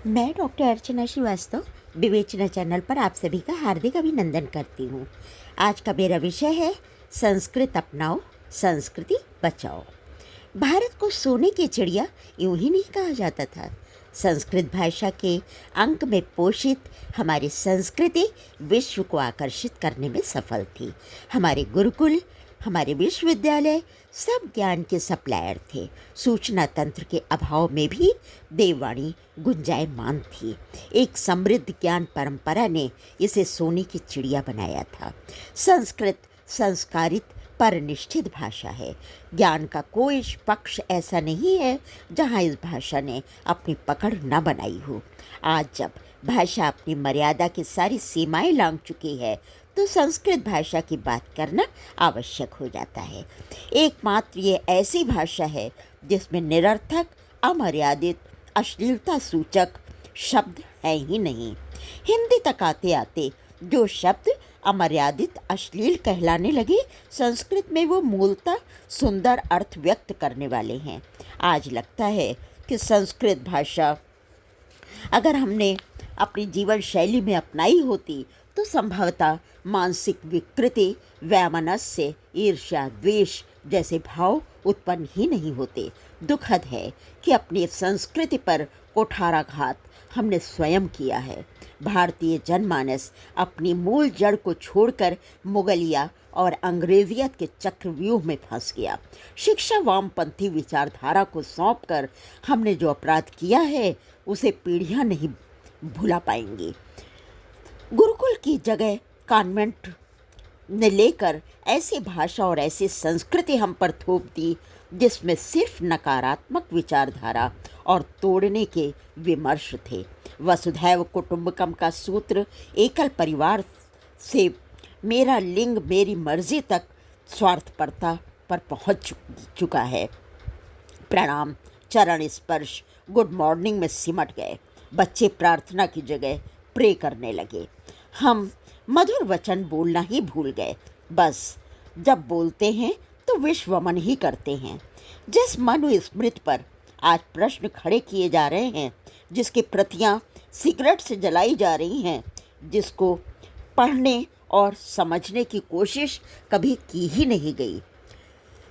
मैं डॉक्टर अर्चना श्रीवास्तव विवेचना चैनल पर आप सभी का हार्दिक अभिनंदन करती हूँ। आज का मेरा विषय है संस्कृत अपनाओ, संस्कृति बचाओ। भारत को सोने की चिड़िया यूं ही नहीं कहा जाता था। संस्कृत भाषा के अंक में पोषित हमारी संस्कृति विश्व को आकर्षित करने में सफल थी। हमारे गुरुकुल, हमारे विश्वविद्यालय सब ज्ञान के सप्लायर थे। सूचना तंत्र के अभाव में भी देववाणी गुंजायमान थी। एक समृद्ध ज्ञान परंपरा ने इसे सोने की चिड़िया बनाया था। संस्कृत संस्कारित पर निश्चित भाषा है। ज्ञान का कोई पक्ष ऐसा नहीं है जहाँ इस भाषा ने अपनी पकड़ न बनाई हो। आज जब भाषा अपनी मर्यादा की सारी सीमाएं लांघ चुकी है तो संस्कृत भाषा की बात करना आवश्यक हो जाता है। एकमात्र ये ऐसी भाषा है जिसमें निरर्थक, अमर्यादित, अश्लीलता सूचक शब्द है ही नहीं। हिंदी तक आते आते जो शब्द अमर्यादित, अश्लील कहलाने लगे, संस्कृत में वो मूलतः सुंदर अर्थ व्यक्त करने वाले हैं। आज लगता है कि संस्कृत भाषा अगर हमने अपनी जीवन शैली में अपनाई होती तो संभवतः मानसिक विकृति, वैमनस्य, ईर्ष्या, द्वेष जैसे भाव उत्पन्न ही नहीं होते। दुखद है कि अपनी संस्कृति पर कुठाराघात हमने स्वयं किया है। भारतीय जनमानस अपनी मूल जड़ को छोड़कर मुगलिया और अंग्रेजियत के चक्रव्यूह में फंस गया। शिक्षा वामपंथी विचारधारा को सौंपकर हमने जो अपराध किया है उसे पीढ़ियां नहीं भुला पाएंगी। गुरुकुल की जगह कॉन्वेंट ने लेकर ऐसी भाषा और ऐसी संस्कृति हम पर थोप दी जिसमें सिर्फ नकारात्मक विचारधारा और तोड़ने के विमर्श थे। वसुधैव कुटुंबकम का सूत्र एकल परिवार से मेरा लिंग मेरी मर्जी तक स्वार्थपरता पर पहुंच चुका है। प्रणाम, चरण स्पर्श, गुड मॉर्निंग में सिमट गए। बच्चे प्रार्थना की जगह प्रे करने लगे। हम मधुर वचन बोलना ही भूल गए। बस जब बोलते हैं तो विश्वमन ही करते हैं। जिस मनुस्मृति पर आज प्रश्न खड़े किए जा रहे हैं, जिसकी प्रतियां सिगरेट से जलाई जा रही हैं, जिसको पढ़ने और समझने की कोशिश कभी की ही नहीं गई।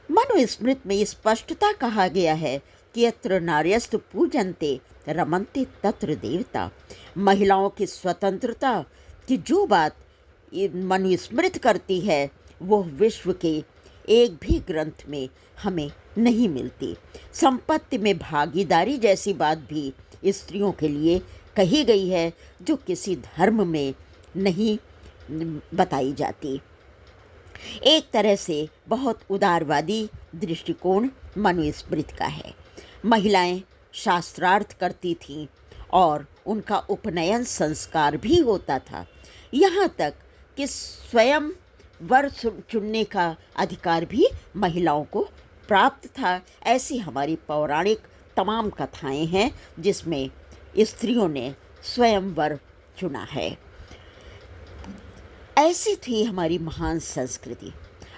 मनुस्मृति में स्पष्टता कहा गया है कि यत्र नार्यस्तु पूजन्ते रमन्ते तत्र देवता। महिलाओं की स्वतंत्रता की जो बात मनुस्मृति करती है वो विश्व के एक भी ग्रंथ में हमें नहीं मिलती। संपत्ति में भागीदारी जैसी बात भी स्त्रियों के लिए कही गई है जो किसी धर्म में नहीं बताई जाती। एक तरह से बहुत उदारवादी दृष्टिकोण मनुस्मृति का है। महिलाएं शास्त्रार्थ करती थीं और उनका उपनयन संस्कार भी होता था। यहाँ तक कि स्वयं वर चुनने का अधिकार भी महिलाओं को प्राप्त था। ऐसी हमारी पौराणिक तमाम कथाएं हैं जिसमें स्त्रियों ने स्वयं वर चुना है। ऐसी थी हमारी महान संस्कृति।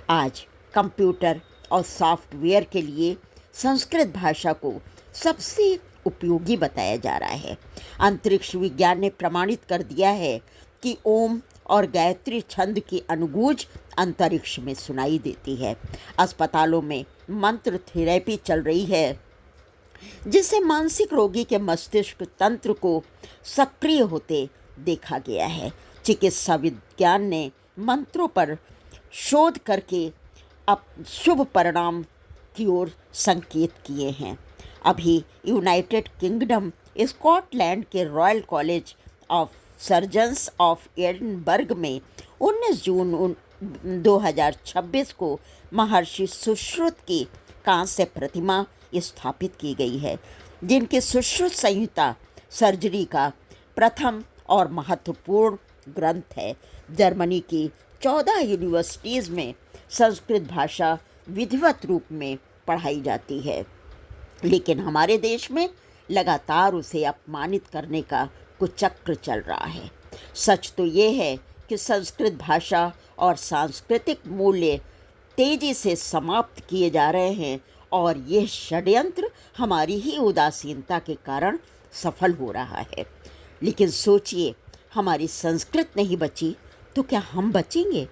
आज कंप्यूटर और सॉफ्टवेयर के लिए संस्कृत भाषा को सबसे उपयोगी बताया जा रहा है। अंतरिक्ष विज्ञान ने प्रमाणित कर दिया है कि ओम और गायत्री छंद की अनुगूंज अंतरिक्ष में सुनाई देती है। अस्पतालों में मंत्र थेरेपी चल रही है जिससे मानसिक रोगी के मस्तिष्क तंत्र को सक्रिय होते देखा गया है। चिकित्सा विज्ञान ने मंत्रों पर शोध करके अब शुभ परिणाम की ओर संकेत किए हैं। अभी यूनाइटेड किंगडम स्कॉटलैंड के royal college of surgeons of Edinburgh में 19 जून 2026 को महर्षि सुश्रुत की कांस्य प्रतिमा स्थापित की गई है, जिनकी सुश्रुत संहिता सर्जरी का प्रथम और महत्वपूर्ण ग्रंथ है। जर्मनी की 14 यूनिवर्सिटीज़ में संस्कृत भाषा विधिवत रूप में पढ़ाई जाती है, लेकिन हमारे देश में लगातार उसे अपमानित करने का कुचक्र चल रहा है। सच तो ये है कि संस्कृत भाषा और सांस्कृतिक मूल्य तेजी से समाप्त किए जा रहे हैं और यह षड्यंत्र हमारी ही उदासीनता के कारण सफल हो रहा है। लेकिन सोचिए, हमारी संस्कृत नहीं बची तो क्या हम बचेंगे?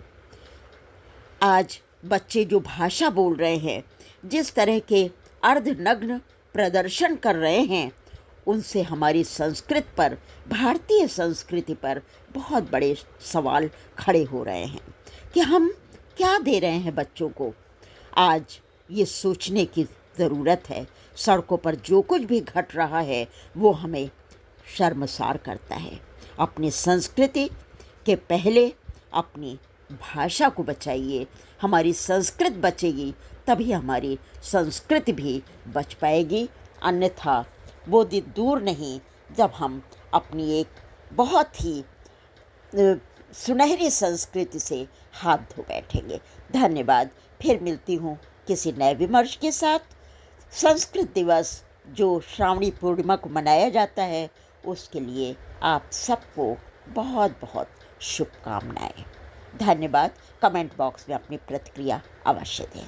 आज बच्चे जो भाषा बोल रहे हैं, जिस तरह के अर्धनग्न प्रदर्शन कर रहे हैं, उनसे हमारी संस्कृत पर, भारतीय संस्कृति पर बहुत बड़े सवाल खड़े हो रहे हैं कि हम क्या दे रहे हैं बच्चों को। आज ये सोचने की ज़रूरत है। सड़कों पर जो कुछ भी घट रहा है वो हमें शर्मसार करता है। अपनी संस्कृति के पहले अपनी भाषा को बचाइए। हमारी संस्कृत बचेगी तभी हमारी संस्कृति भी बच पाएगी, अन्यथा वो दिन दूर नहीं जब हम अपनी एक बहुत ही सुनहरी संस्कृति से हाथ धो बैठेंगे। धन्यवाद। फिर मिलती हूँ किसी नए विमर्श के साथ। संस्कृत दिवस जो श्रावणी पूर्णिमा को मनाया जाता है, उसके लिए आप सबको बहुत बहुत शुभकामनाएं। धन्यवाद। कमेंट बॉक्स में अपनी प्रतिक्रिया अवश्य दें।